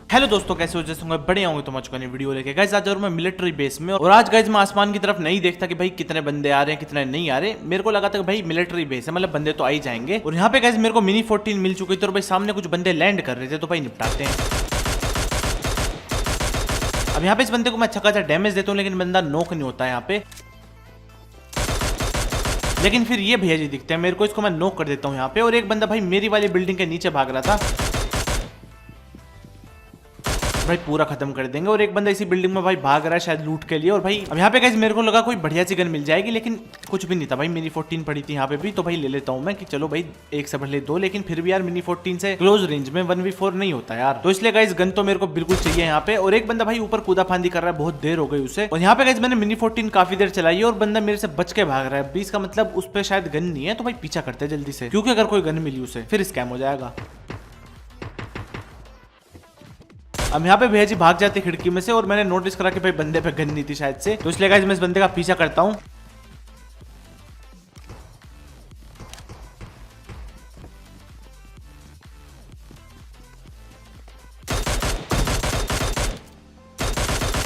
Hello दोस्तों, कैसे हो? जैसे होंगे बड़े होंगे तो मचको वीडियो लेके गाइस आज और मैं मिलिट्री बेस में। और आज गाइस मैं आसमान की तरफ नहीं देखता कि भाई कितने बंदे आ रहे हैं कितने नहीं आ रहे। मेरे को लगा था कि भाई मिलिट्री बेस है, मतलब बंदे तो आ ही जाएंगे। और यहाँ पे गाइस मेरे को मिनी 14 मिल चुकी थी और भाई सामने कुछ बंदे लैंड कर रहे थे, तो भाई निपटाते हैं। अब यहाँ पे इस बंदे को मैं अच्छा खासा डैमेज देता हूँ, लेकिन बंदा नॉक नहीं होता है यहाँ पे। लेकिन फिर ये भैया जी दिखते हैं मेरे को, इसको मैं नॉक कर देता हूँ यहाँ पे। और एक बंदा भाई मेरी वाली बिल्डिंग के नीचे भाग रहा था, भाई पूरा खत्म कर देंगे। और एक बंदा इसी बिल्डिंग में भाई भाग रहा है शायद लूट के लिए। और भाई अब यहाँ पे गाइस मेरे को लगा कोई बढ़िया सी गन मिल जाएगी, लेकिन कुछ भी नहीं था भाई। मिनी 14 पड़ी थी यहाँ पे भी, तो भाई ले लेता हूँ मैं कि चलो भाई एक से भले दो। लेकिन फिर भी यार मिनी 14 से क्लोज रेंज में 1v4 नहीं होता यार, तो इसलिए गाइस गन तो मेरे को बिल्कुल चाहिए यहाँ पे। और एक बंदा भाई ऊपर कूदा फांदी कर रहा है, बहुत देर हो गई उसे। और यहाँ पे गाइस मैंने मिनी 14 काफी देर चलाई है और बंदा मेरे से बच के भाग रहा है। 20 का मतलब उस पर शायद गन नहीं है, तो भाई पीछा करते हैं जल्दी से, क्योंकि अगर कोई गन मिली उसे फिर स्कैम हो जाएगा। अब यहाँ पे भैया जी भाग जाते खिड़की में से, और मैंने नोटिस करा कि भाई बंदे पे गन नहीं थी शायद से, तो इसलिए गाइस मैं इस बंदे का पीछा करता हूँ।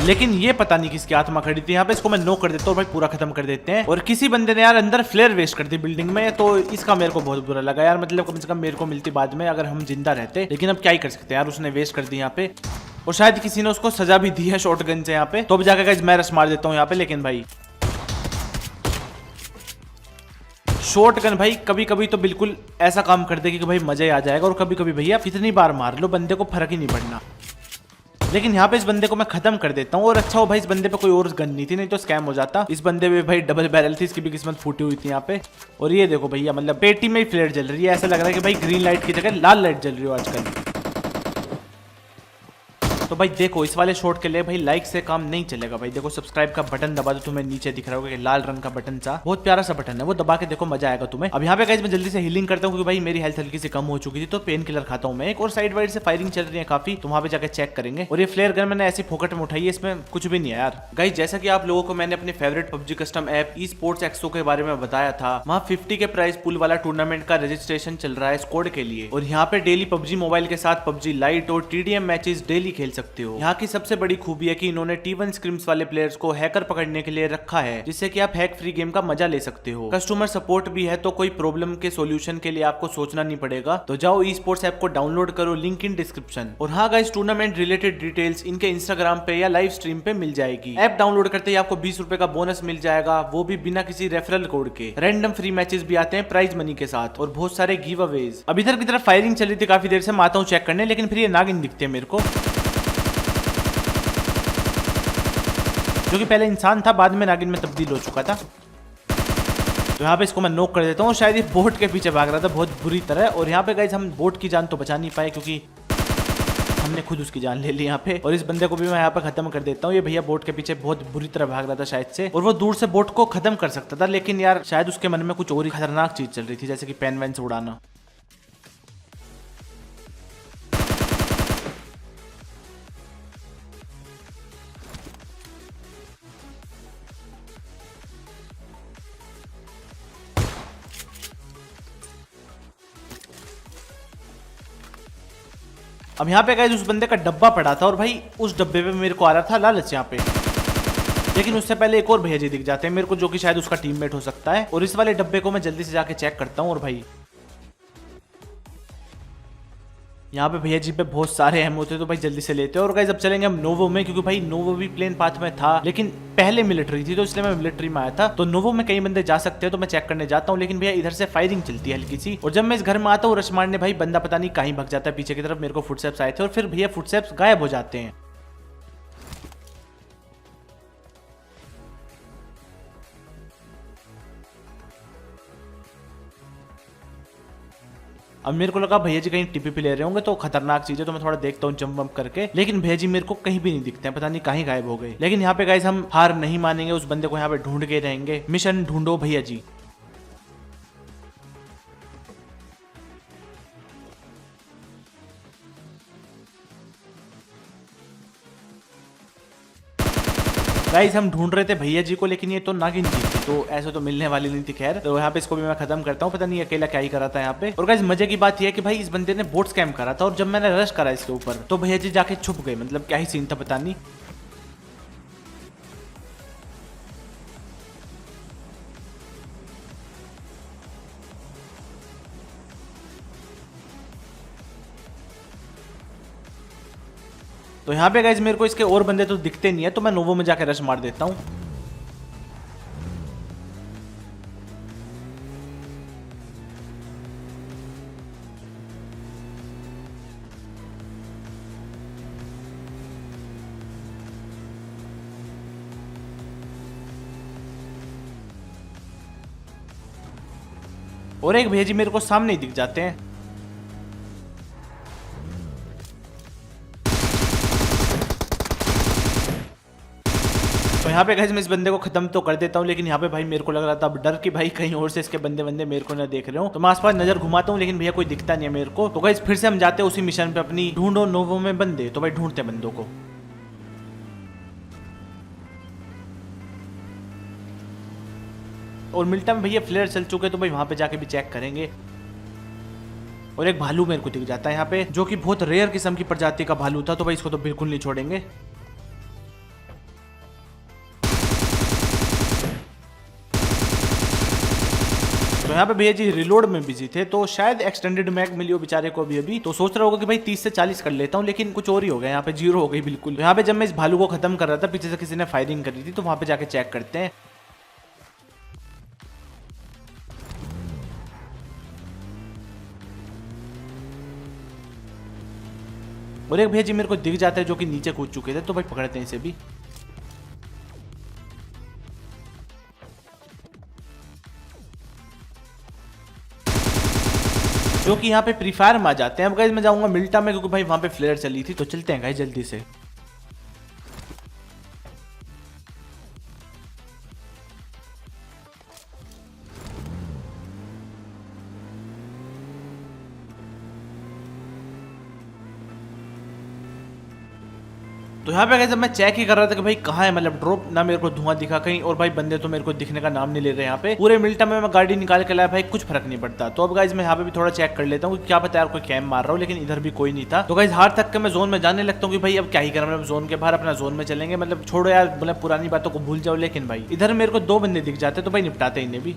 लेकिन ये पता नहीं किसकी आत्मा खड़ी थी यहाँ पे। इसको मैं नॉक कर देता हूँ, भाई पूरा खत्म कर देते हैं। और किसी बंदे ने यार अंदर फ्लेयर वेस्ट कर दी बिल्डिंग में, तो इसका मेरे को बहुत बुरा लगा यार। मतलब कम से कम मेरे को मिलती बाद में अगर हम जिंदा रहते, लेकिन अब क्या ही कर सकते हैं यार, उसने वेस्ट कर दी यहाँ पे। और शायद किसी ने उसको सजा भी दी है शॉटगन से यहाँ पे। तो अब जाकर गाइस मैं रश मार देता हूँ यहाँ पे। लेकिन भाई शॉटगन भाई कभी कभी तो बिल्कुल ऐसा काम कर देगी कि भाई मजा ही आ जाएगा। और कभी कभी भैया कितनी बार मार लो बंदे को फर्क ही नहीं पड़ना। लेकिन यहाँ पे इस बंदे को मैं खत्म कर देता हूँ। और अच्छा हो भाई इस बंदे पे कोई और गन नहीं थी, नहीं तो स्कैम हो जाता। इस बंदे पे भाई डबल बैरल थी, इसकी भी किस्मत फूटी हुई थी यहाँ पे। और ये देखो भैया, मतलब पेटी में ही फ्लेयर जल रही है। ऐसा लग रहा है कि भाई ग्रीन लाइट की जगह लाल लाइट जल रही हो आजकल। तो भाई देखो इस वाले शॉट के लिए भाई लाइक से काम नहीं चलेगा भाई। देखो सब्सक्राइब का बटन दबा दो, तुम्हें नीचे दिख रहा होगा कि लाल रंग का बटन सा, बहुत प्यारा सा बटन है, वो दबा के देखो मजा आएगा तुम्हें। अब यहाँ पे गाइस मैं जल्दी से हीलिंग करता हूँ, क्योंकि भाई मेरी हेल्थ हल्की से कम हो चुकी थी, तो पेन किलर खाता हूँ मैं एक। और साइड वाइड से फायरिंग चल रही है काफी, तो वहाँ पे जाकर चेक करेंगे। और ये फ्लेयर गन मैंने ऐसी फोकट में उठाई है, इसमें कुछ भी नहीं है यार। गाइस जैसा कि आप लोगों को मैंने अपने favourite PUBG custom app esports एक्सो के बारे में बताया था, वहाँ 50 के प्राइस पूल वाला टूर्नामेंट का रजिस्ट्रेशन चल रहा है स्क्वाड के लिए। और यहाँ पे डेली पबजी मोबाइल के साथ पबजी लाइट और टीडीएम मैचेस डेली खेल सकते हो। यहाँ की सबसे बड़ी खूबी है कि इन्होंने T1 स्क्रिम्स वाले प्लेयर्स को हैकर पकड़ने के लिए रखा है, जिससे कि आप हैक फ्री गेम का मजा ले सकते हो। कस्टमर सपोर्ट भी है, तो कोई प्रॉब्लम के सॉल्यूशन के लिए आपको सोचना नहीं पड़ेगा। तो जाओ ई स्पोर्ट्स ऐप को डाउनलोड करो, लिंक इन डिस्क्रिप्शन। और हाँ गाइस, टूर्नामेंट रिलेटेड डिटेल्स इनके इंस्टाग्राम पे या लाइव स्ट्रीम पे मिल जाएगी। ऐप डाउनलोड करते ही आपको 20 रुपए का बोनस मिल जाएगा, वो भी बिना किसी रेफरल कोड के। रैंडम फ्री मैचेस भी आते हैं प्राइज मनी के साथ, और बहुत सारे गिव अवेज। अब इधर की तरफ फायरिंग चली थी काफी देर से, मैं आता हूँ चेक करने। लेकिन फिर ये नागिन दिखते हैं मेरे को, जो कि पहले इंसान था, बाद में नागिन में तब्दील हो चुका था। तो यहाँ पे इसको मैं नॉक कर देता हूँ। शायद ये बोट के पीछे भाग रहा था बहुत बुरी तरह। और यहाँ पे गाइस हम बोट की जान तो बचा नहीं पाए, क्योंकि हमने खुद उसकी जान ले ली यहाँ पे। और इस बंदे को भी मैं यहाँ पे खत्म कर देता हूँ। ये भैया बोट के पीछे बहुत बुरी तरह भाग रहा था शायद से, और वो दूर से बोट को खत्म कर सकता था, लेकिन यार शायद उसके मन में कुछ और ही खतरनाक चीज चल रही थी, जैसे कि पेन वैन से उड़ाना। अब यहाँ पे गाइस उस बंदे का डब्बा पड़ा था, और भाई उस डब्बे पे मेरे को आ रहा था लालच यहाँ पे। लेकिन उससे पहले एक और भैया जी दिख जाते हैं मेरे को, जो कि शायद उसका टीममेट हो सकता है। और इस वाले डब्बे को मैं जल्दी से जाके चेक करता हूँ। और भाई यहाँ पे भैया जी पे बहुत सारे अहम होते, तो भाई जल्दी से लेते हैं। और गाइस अब चलेंगे हम नोवो में, क्योंकि भाई नोवो भी प्लेन पाथ में था, लेकिन पहले मिलिट्री थी, तो इसलिए मैं मिलिट्री में आया था। तो नोवो में कई बंदे जा सकते हैं, तो मैं चेक करने जाता हूँ। लेकिन भैया इधर से फायरिंग चलती है हल्की सी, और जब मैं इस घर में आता हूँ रश मारने, भाई बंदा पता नहीं कहीं भग जाता है पीछे की तरफ। मेरे को फुटस्टेप्स आए थे, और फिर भैया फुटस्टेप्स गायब हो जाते हैं। अब मेरे को लगा भैया जी कहीं टीपी ले रहे होंगे, तो खतरनाक चीज है, तो मैं थोड़ा देखता हूँ जंप वंप करके। लेकिन भैया जी मेरे को कहीं भी नहीं दिखते हैं, पता नहीं कहीं गायब हो गए। लेकिन यहाँ पे गाइस हम हार नहीं मानेंगे, उस बंदे को यहाँ पे ढूंढ के रहेंगे। मिशन ढूंढो भैया जी। गाइस हम ढूंढ रहे थे भैया जी को, लेकिन ये तो नागिन जी थी। तो ऐसे तो मिलने वाली नहीं थी। खैर तो यहाँ पे इसको भी मैं खत्म करता हूँ। पता नहीं अकेला क्या ही करा था यहाँ पे। और गाइस मजे की बात यह है कि भाई इस बंदे ने बोट स्कैम करा था और जब मैंने रश करा इसके ऊपर तो भैया जी जाके छुप गए। मतलब क्या ही सीन था पता नहीं। तो यहाँ पे गाइज मेरे को इसके और बंदे तो दिखते नहीं है, तो मैं नोवो में जाके रश मार देता हूँ। और एक भैया जी मेरे को सामने ही दिख जाते हैं। तो यहाँ पे गाइस मैं इस बंदे को खत्म तो कर देता हूँ, लेकिन यहाँ पे भाई मेरे को लग रहा था अब डर कि भाई कहीं और से इसके बंदे मेरे को ना देख रहे हो। तो मैं आसपास नजर घुमाता हूँ लेकिन भैया कोई दिखता नहीं है मेरे को। तो गाइस फिर से हम जाते हैं उसी मिशन पे अपनी ढूंढो नोवो में बंदे। तो भाई ढूंढते हैं बंदों को। और मिल्टा में भैया फ्लेयर चल चुके, तो भाई वहां पे जाके भी चेक करेंगे। और एक भालू मेरे को दिख जाता है यहाँ पे, जो कि बहुत रेयर किस्म की प्रजाति का भालू था। तो भाई इसको तो बिल्कुल नहीं छोड़ेंगे। तो यहाँ पे भैया जी रिलोड में बिजी थे, तो शायद एक्सटेंडेड मैग मिली हो बेचारे को अभी। तो सोच रहा होगा कि भाई 30 से 40 कर लेता हूँ, लेकिन कुछ और ही हो गया। यहाँ पे 0 हो गई बिल्कुल। तो यहाँ पे जब मैं इस भालू को खत्म कर रहा था, पीछे से किसी ने फायरिंग करी थी, तो वहां पे जाके चेक करते हैं। और एक भैया जी मेरे को दिख जाता है जो कि नीचे कूद चुके थे, तो भाई पकड़ते हैं इसे भी। जो कि यहाँ पे फ्री फायर में आ जाते हैं। अब गाइस मैं जाऊंगा मिल्टा में, क्योंकि भाई वहां पे फ्लेयर चली थी। तो चलते हैं गाइस जल्दी से। तो यहाँ पे जब मैं चेक ही कर रहा था कि भाई कहाँ है, मतलब ड्रॉप ना मेरे को धुआं दिखा कहीं, और भाई बंदे तो मेरे को दिखने का नाम नहीं ले रहे। यहाँ पे पूरे मिल्टा में मैं गाड़ी निकाल के लाया भाई, कुछ फर्क नहीं पड़ता। तो अब गाइज मैं यहाँ पे भी थोड़ा चेक कर लेता हूँ, क्या पता यार कोई कैम मार रहा हूँ, लेकिन इधर भी कोई नहीं था। तो गाइज हार तक के मैं जोन में जाने लगता हूँ कि भाई अब क्या ही करें, मतलब जोन के बाहर अपना जोन में चलेंगे। मतलब छोड़ो यार, मतलब पुरानी बातों को भूल जाओ। लेकिन भाई इधर मेरे को 2 बंदे दिख जाते, तो भाई निपटाते इन्हें भी।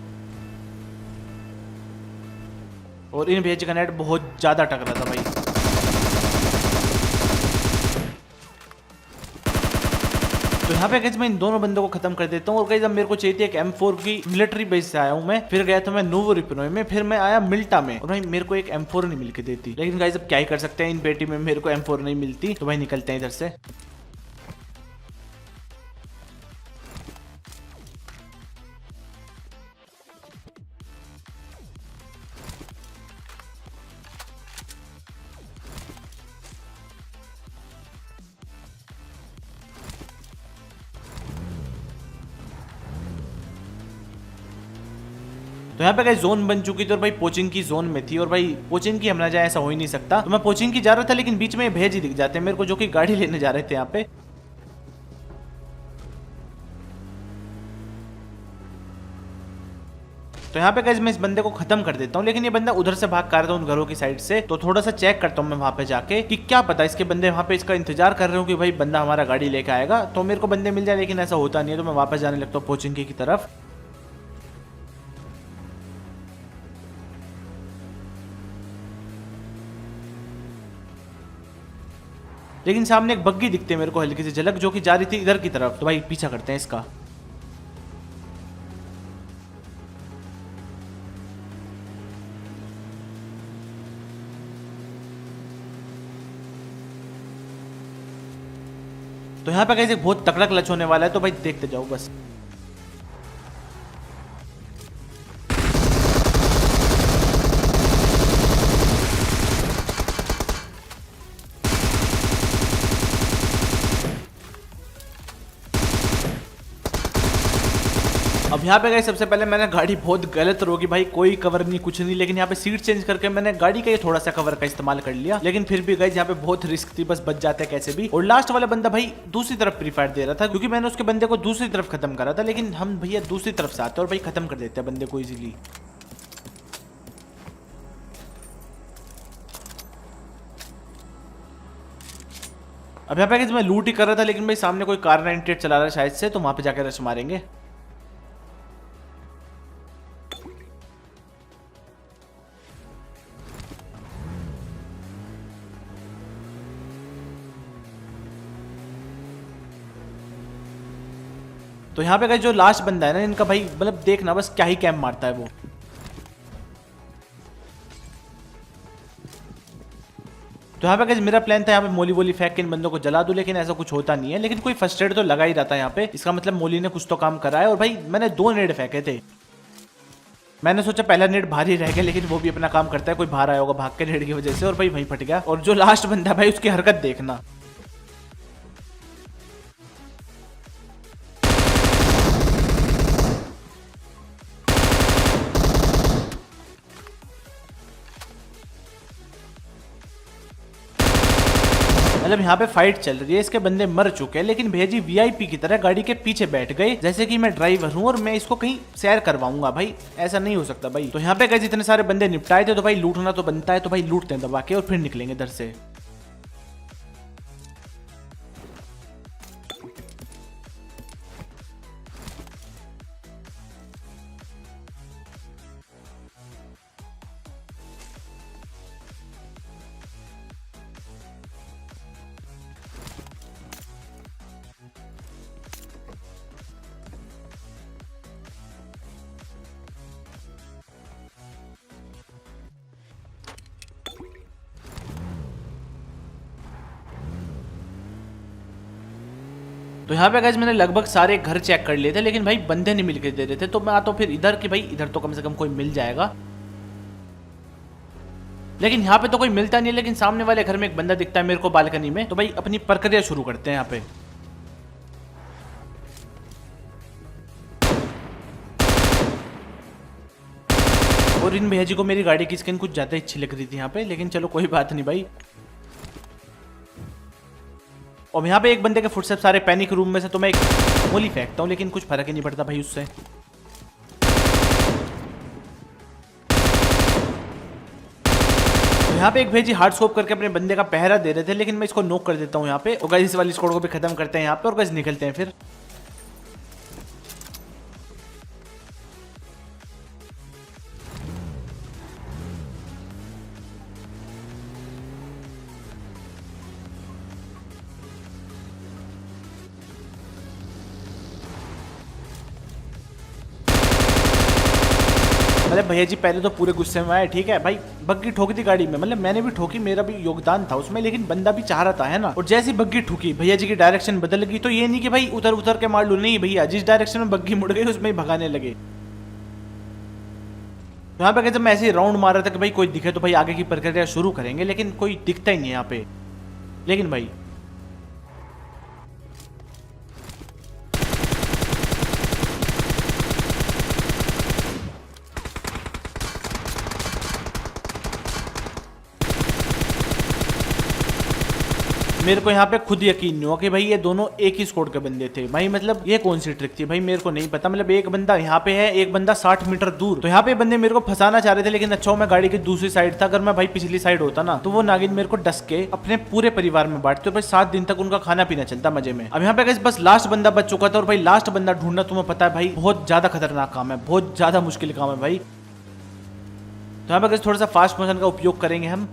और इन भैया का नेट बहुत ज्यादा टकरा था भाई। तो यहाँ पे गाइस मैं इन दोनों बंदों को खत्म कर देता हूँ। और गाइस अब मेरे को चाहिए थी एक M4 की मिलिट्री बेस से आया हूँ मैं। फिर गया था मैं नोवो रिपिनोय में, फिर मैं आया मिल्टा में, और भाई मेरे को एक M4 नहीं मिल के देती। लेकिन गाइस अब क्या ही कर सकते हैं, इन पेटी में मेरे को M4 नहीं मिलती। तो भाई निकलते हैं इधर से। तो यहाँ पे गाइस जोन बन चुकी थी, और भाई पोचिंग की जोन में थी। और भाई पोचिंग की हम ना जाए ऐसा हो ही नहीं सकता। तो मैं पोचिंग की जा रहा था, लेकिन बीच में भेज ही दिख जाते हैं मेरे को, जो कि गाड़ी लेने जा रहे थे यहाँ पे। तो यहाँ पे गाइस मैं इस बंदे को खत्म कर देता हूँ, लेकिन ये बंदा उधर से भाग कर रहा था उन घरों की साइड से। तो थोड़ा सा चेक करता हूँ मैं वहां पे जाके कि क्या पता इसके बंदे वहां पे इसका इंतजार कर रहे हो कि भाई बंदा हमारा गाड़ी लेके आएगा, तो मेरे को बंदे मिल जाए। लेकिन ऐसा होता नहीं है, तो मैं वापस जाने लगता हूँ पोचिंग की तरफ। लेकिन सामने एक बग्गी दिखती है मेरे को हल्की सी झलक, जो कि जा रही थी इधर की तरफ। तो भाई पीछा करते हैं इसका। तो यहाँ पे गाइस एक बहुत तगड़ा क्लच होने वाला है, तो भाई देखते जाओ बस। अब यहाँ पे गए सबसे पहले मैंने गाड़ी बहुत गलत रोकी भाई, कोई कवर नहीं कुछ नहीं, लेकिन यहाँ पे सीट चेंज करके मैंने गाड़ी का थोड़ा सा कवर का इस्तेमाल कर लिया, लेकिन फिर भी गए यहाँ पे बहुत रिस्क थी, बस बच जाते कैसे भी। और लास्ट वाला बंदा भाई दूसरी तरफ प्री फायर दे रहा था, क्योंकि मैंने उसके बंदे को दूसरी तरफ खत्म करा था, लेकिन हम भैया दूसरी तरफ से आते और भाई खत्म कर देते हैं बंदे को इजीली। अब यहाँ पे मैं लूट ही कर रहा था, लेकिन भाई सामने कोई कार 98 चला रहा है शायद से, तो वहां पे जाकर रश मारेंगे। तो यहाँ पे जो लास्ट बंदा है ना इनका भाई, मतलब देखना बस क्या ही कैम्प मारता है वो। तो यहाँ पे मेरा प्लान था यहाँ पे मोली वोली फेंक के इन बंदों को जला दूं, लेकिन ऐसा कुछ होता नहीं है, लेकिन कोई फर्स्ट एड तो लगा ही रहता है यहाँ पे, इसका मतलब मोली ने कुछ तो काम करा है। और भाई मैंने 2 नेड फेंके थे, मैंने सोचा पहला नेड बाहर ही रह गया, लेकिन वो भी अपना काम करता है, कोई बाहर आया होगा भाग के नेड की वजह से, और भाई वहीं फट गया। और जो लास्ट बंदा है भाई उसकी हरकत देखना, मतलब यहाँ पे फाइट चल रही है, इसके बंदे मर चुके हैं, लेकिन भैया जी वीआईपी की तरह गाड़ी के पीछे बैठ गए, जैसे कि मैं ड्राइवर हूँ और मैं इसको कहीं सैर करवाऊंगा। भाई ऐसा नहीं हो सकता भाई। तो यहाँ पे गए जितने सारे बंदे निपटाए थे, तो भाई लूटना तो बनता है, तो भाई लूटते हैं दबा के और फिर निकलेंगे इधर से। तो यहाँ पे गाइस मैंने लगभग सारे घर चेक कर लिए थे, लेकिन भाई बंदे नहीं मिल के दे रहे थे, तो मैं आता हूँ फिर इधर कि भाई इधर तो कम से कम कोई मिल जाएगा, लेकिन यहाँ पे तो कोई मिलता नहीं है। लेकिन सामने वाले घर में एक बंदा दिखता है मेरे को बालकनी में, तो भाई अपनी प्रक्रिया शुरू करते हैं यहाँ पे। और इन भैया जी को मेरी गाड़ी की स्किन कुछ ज्यादा अच्छी लग रही थी यहाँ पे, लेकिन चलो कोई बात नहीं भाई। और यहाँ पे एक बंदे के फुटस्टेप्स सारे पैनिक रूम में से, तो मैं एक गोली फेंकता हूँ, लेकिन कुछ फर्क ही नहीं पड़ता भाई उससे। यहाँ पे एक भेजी हार्ड स्कोप करके अपने बंदे का पहरा दे रहे थे, लेकिन मैं इसको नॉक कर देता हूँ यहाँ पे। और गाइस इस वाली स्क्वाड को भी खत्म करते हैं यहाँ पे, और गाइस निकलते हैं फिर। मतलब भैया जी पहले तो पूरे गुस्से में आए, ठीक है भाई, बग्गी ठोकी थी गाड़ी में, मतलब मैंने भी ठोकी, मेरा भी योगदान था उसमें, लेकिन बंदा भी चाह रहा था है ना। और जैसी बग्गी ठुकी भैया जी की डायरेक्शन बदल गई, तो ये नहीं कि भाई उधर उधर के मार लू, नहीं भैया जिस डायरेक्शन में बग्गी मुड़ गई उसमें ही भगाने लगे। यहाँ पे जब मैं ऐसे ही राउंड मार रहा था कि भाई कोई दिखे तो भाई आगे की प्रक्रिया शुरू करेंगे, लेकिन कोई दिखता ही नहीं यहाँ पे। लेकिन भाई मेरे को यहाँ पे खुद यकीन नहीं हुआ कि भाई ये दोनों एक ही स्क्वाड के बंदे थे। भाई मतलब ये कौन सी ट्रिक थी भाई, मेरे को नहीं पता। मतलब एक बंदा यहाँ पे है, एक बंदा 60 मीटर दूर, तो यहाँ पे बंदे मेरे को फंसाना चाह रहे थे, लेकिन अच्छा मैं गाड़ी की दूसरी साइड था। अगर मैं भाई पिछली साइड होता ना, तो वो नागिन मेरे को डस के अपने पूरे परिवार में बांटते, भाई 7 दिन तक उनका खाना पीना चलता मजे में। अब यहाँ पे बस लास्ट बंदा बच चुका था, और भाई लास्ट बंदा ढूंढना तुम्हें पता है भाई बहुत ज्यादा खतरनाक काम है, बहुत ज्यादा मुश्किल काम है भाई। तो यहाँ पे थोड़ा सा फास्ट मोशन का उपयोग करेंगे हम।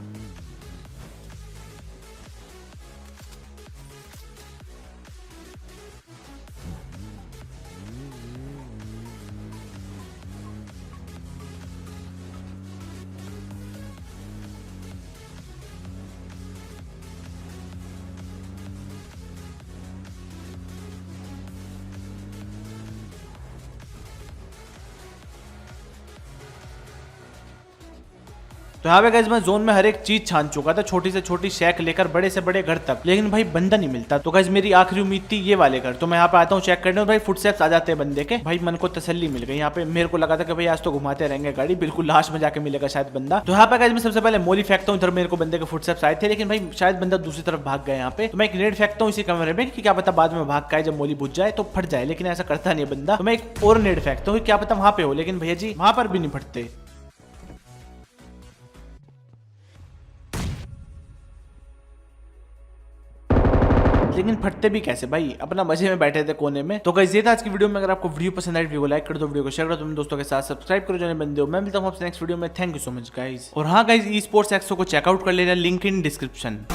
तो यहाँ पे गाइस मैं जोन में हर एक चीज छान चुका था, छोटी से छोटी शैक लेकर बड़े से बड़े घर तक, लेकिन भाई बंदा नहीं मिलता। तो गाइस मेरी आखिरी उम्मीद थी ये वाले घर। तो मैं यहाँ पे आता हूँ चेक करने और भाई फुटस्टेप्स आ जाते हैं बंदे के। भाई मन को तसल्ली मिल गई। यहाँ पे मेरे को लगा था कि भाई आज तो घुमाते रहेंगे गाड़ी, बिल्कुल लास्ट में जाके मिलेगा शायद बंदा। तो यहाँ पे गाइस मैं सबसे पहले मोली फेंकता हूँ, इधर मेरे को बंदे के फुटस्टेप्स आए थे, लेकिन भाई शायद बंदा दूसरी तरफ भाग गया। यहाँ पे तो मैं एक नेट फेंकता हूँ इसी कमरे में कि क्या पता बाद में भाग का है, जब मोली बुझ जाए तो फट जाए, लेकिन ऐसा करता नहीं बंदा। तो मैं एक और नेट फेंकता हूँ, क्या पता वहां पे हो, लेकिन भैया जी वहां पर भी नहीं फटते। लेकिन फटते भी कैसे भाई, अपना मजे में बैठे थे कोने में। तो गाइस ये था आज की वीडियो में। अगर आपको वीडियो पसंद आई, वीडियो को लाइक कर दो, वीडियो को शेयर कर दो, दोस्तों के साथ सब्सक्राइब करो जो नए बंदे हो। मैं मिलता हूँ आपसे नेक्स्ट वीडियो में। Thank you so much guys. और हाँ गाइस, ई स्पोर्ट्स एक्सो को चेकआउट कर लेना, लिंक इन डिस्क्रिप्शन।